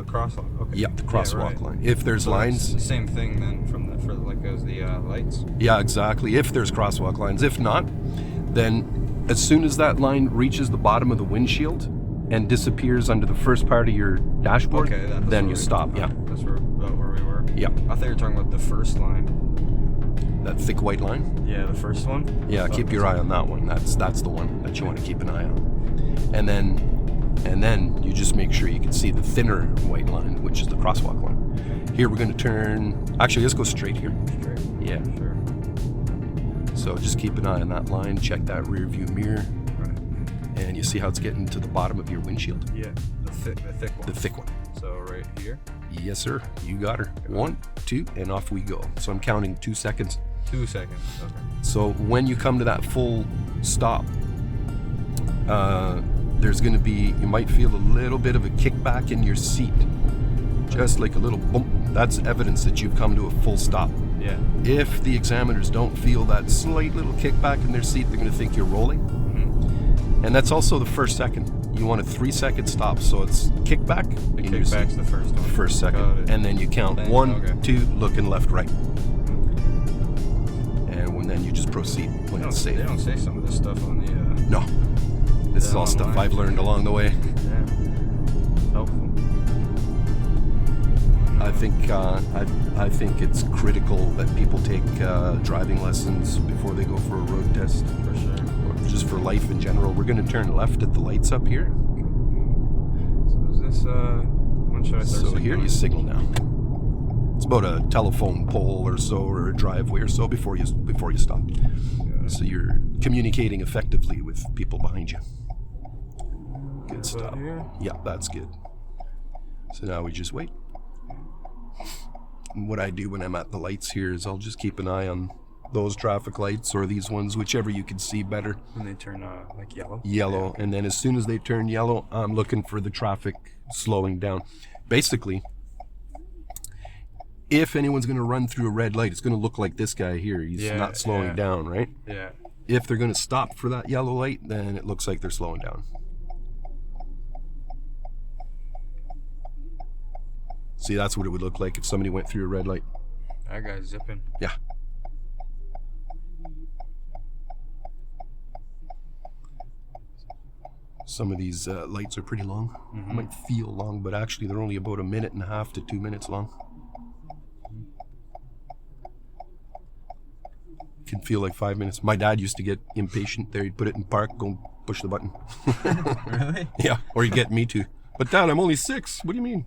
crosswalk. Okay. Yeah, the crosswalk line. If there's So lines, the same thing then as the lights. yeah, exactly. If there's crosswalk lines, if not, then as soon as that line reaches the bottom of the windshield and disappears under the first part of your dashboard, then you stop. Yeah, that's where we were. Yeah. I thought you were talking about the first line. That thick white line. Yeah, the first one. Yeah, keep your eye on that one. That's the one that you want to keep an eye on. And then you just make sure you can see the thinner white line, which is the crosswalk line. Here we're going to turn. Actually, let's go straight here. Straight. Yeah. Sure. So just keep an eye on that line. Check that rear view mirror. Right. And you see how it's getting to the bottom of your windshield? Yeah, the thick one. The thick one. So right here. Yes, sir. You got her. 1, 2, and off we go. So I'm counting 2 seconds. 2 seconds. Okay. So when you come to that full stop, there's going to be, you might feel a little bit of a kickback in your seat. Just like a little bump. That's evidence that you've come to a full stop. Yeah. If the examiners don't feel that slight little kickback in their seat, they're going to think you're rolling. Mm-hmm. And that's also the first second. You want a 3-second stop, so it's kickback. The kickback's the first one. First second. And then you count 1, 2, looking left, right. And then you just proceed when it's safe. They don't say some of this stuff on the... No. This is all stuff online. I've learned along the way. Yeah. Helpful. I think it's critical that people take driving lessons before they go for a road test. For sure. Or just for life in general. We're going to turn left at the lights up here. So is this... when should I start So signaling? here you signal now. It's about a telephone pole or so, or a driveway or so before you stop. So you're communicating effectively with people behind you. Good stuff. Yeah, that's good. So now we just wait. And what I do when I'm at the lights here is I'll just keep an eye on those traffic lights or these ones, whichever you can see better. When they turn like yellow? Yellow. And then as soon as they turn yellow, I'm looking for the traffic slowing down. Basically, if anyone's going to run through a red light, it's going to look like this guy here. He's not slowing down, right? Yeah. If they're going to stop for that yellow light, then it looks like they're slowing down. See, that's what it would look like if somebody went through a red light. That guy's zipping. Yeah. Some of these lights are pretty long. Mm-hmm. Might feel long, but actually they're only about 1.5 to 2 minutes long. Can feel like 5 minutes. My dad used to get impatient there. He'd put it in park, go push the button. Really? Yeah, or he'd get me to. But Dad, I'm only 6. What do you mean?